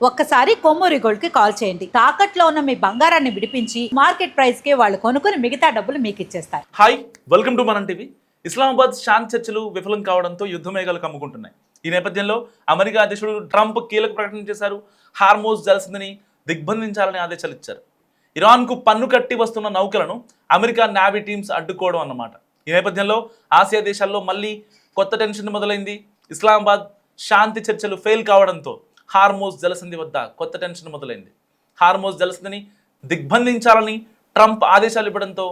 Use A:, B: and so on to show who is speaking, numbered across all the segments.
A: ఒక్కసారి కొమ్మూరి గోల్డ్ కి కాల్ చేయండి. తాకట్లో ఉన్న మీ బంగారాన్ని విడిపించి మార్కెట్ ప్రైస్ కి వాళ్ళు కొనుక్కుని మిగతా డబ్బులు మీకు ఇచ్చేస్తారు.
B: హాయ్, వెల్కమ్ టు మనం టీవీ. ఇస్లామాబాద్ శాంతి చర్చలు విఫలం కావడంతో యుద్ధ మేఘాలు కమ్ముకుంటున్నాయి. ఈ నేపథ్యంలో అమెరికా అధ్యక్షుడు ట్రంప్ కీలక ప్రకటన చేశారు. హార్మోజ్ జలసంధిని దిగ్బంధించాలని ఆదేశాలు ఇచ్చారు. ఇరాన్కు పన్ను కట్టి వస్తున్న నౌకలను అమెరికా నేవీ టీమ్స్ అడ్డుకోవడం అన్నమాట. ఈ నేపథ్యంలో ఆసియా దేశాల్లో మళ్ళీ కొత్త టెన్షన్ మొదలైంది. ఇస్లామాబాద్ శాంతి చర్చలు ఫెయిల్ కావడంతో హార్మోజ్ జలసంధి వద్ద కొత్త టెన్షన్ మొదలైంది. హార్మోజ్ జలసంధిని దిగ్బంధించాలని ట్రంప్ ఆదేశాలు ఇవ్వడంతో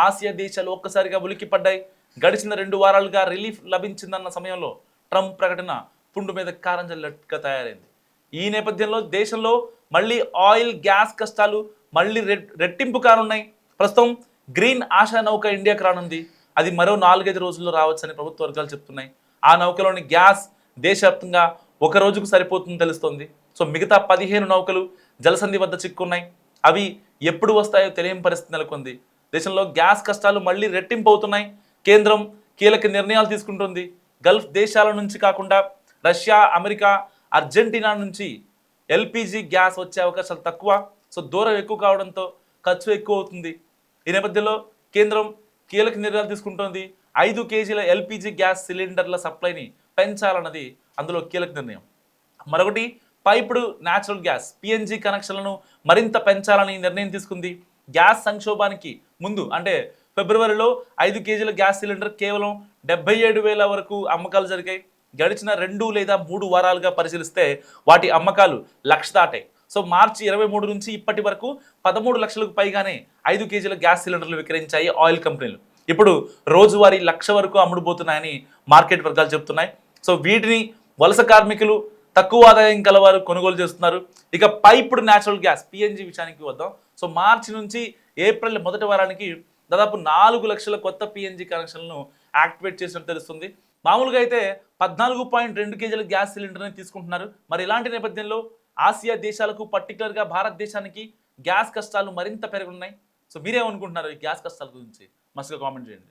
B: ఆసియా దేశాలు ఒక్కసారిగా ఉలిక్కిపడ్డాయి. గడిచిన 2 వారాలుగా రిలీఫ్ లభించిందన్న సమయంలో ట్రంప్ ప్రకటన పుండు మీద కారం జల్లట్టుగా తయారైంది. ఈ నేపథ్యంలో దేశంలో మళ్ళీ ఆయిల్ గ్యాస్ కష్టాలు మళ్ళీ రెట్టింపు కానున్నాయి. ప్రస్తుతం గ్రీన్ ఆశా నౌక ఇండియాకు రానుంది. అది మరో 4-5 రోజుల్లో రావచ్చని ప్రభుత్వ వర్గాలు చెప్తున్నాయి. ఆ నౌకలోని గ్యాస్ దేశవ్యాప్తంగా ఒక రోజుకు సరిపోతుందని తెలుస్తోంది. సో మిగతా 15 నౌకలు జలసంధి వద్ద చిక్కున్నాయి. అవి ఎప్పుడు వస్తాయో తెలియని పరిస్థితి నెలకొంది. దేశంలో గ్యాస్ కష్టాలు మళ్ళీ రెట్టింపు అవుతున్నాయి. కేంద్రం కీలక నిర్ణయాలు తీసుకుంటుంది. గల్ఫ్ దేశాల నుంచి కాకుండా రష్యా, అమెరికా, అర్జెంటీనా నుంచి ఎల్పిజి గ్యాస్ వచ్చే అవకాశాలు తక్కువ. సో దూరం ఎక్కువ కావడంతో ఖర్చు ఎక్కువ అవుతుంది. ఈ నేపథ్యంలో కేంద్రం కీలక నిర్ణయాలు తీసుకుంటోంది. 5 కేజీల ఎల్పిజి గ్యాస్ సిలిండర్ల సప్లైని పెంచాలన్నది అందులో కీలక నిర్ణయం. మరొకటి పైప్డ్ న్యాచురల్ గ్యాస్ పిఎన్జి కనెక్షన్లను మరింత పెంచాలని నిర్ణయం తీసుకుంది. గ్యాస్ సంక్షోభానికి ముందు అంటే ఫిబ్రవరిలో 5 కేజీల గ్యాస్ సిలిండర్ కేవలం 77,000 వరకు అమ్మకాలు జరిగాయి. గడిచిన 2 లేదా 3 వారాలుగా పరిశీలిస్తే వాటి అమ్మకాలు 1,00,000 దాటాయి. సో మార్చి 23 నుంచి ఇప్పటి వరకు 13 లక్షలకు పైగానే 5 కేజీల గ్యాస్ సిలిండర్లు విక్రయించాయి ఆయిల్ కంపెనీలు. ఇప్పుడు రోజువారీ 1,00,000 వరకు అమ్ముడుపోతున్నాయని మార్కెట్ వర్గాలు చెప్తున్నాయి. సో వీటిని వలస కార్మికులు, తక్కువ ఆదాయం కలవారు కొనుగోలు చేస్తున్నారు. ఇక పైప్డ్ న్యాచురల్ గ్యాస్ పిఎన్జి విషయానికి వద్దాం. సో మార్చి నుంచి ఏప్రిల్ మొదటి వారానికి దాదాపు 4 లక్షల కొత్త పిఎన్జి కనెక్షన్లను యాక్టివేట్ చేసినట్టు తెలుస్తుంది. మామూలుగా అయితే 14.2 కేజీల గ్యాస్ సిలిండర్ని తీసుకుంటున్నారు. మరి ఇలాంటి నేపథ్యంలో ఆసియా దేశాలకు పర్టికులర్గా భారతదేశానికి గ్యాస్ కష్టాలు మరింత పెరుగున్నాయి. సో మీరేమనుకుంటున్నారు ఈ గ్యాస్ కష్టాల గురించి? మస్తుగా కామెంట్ చేయండి.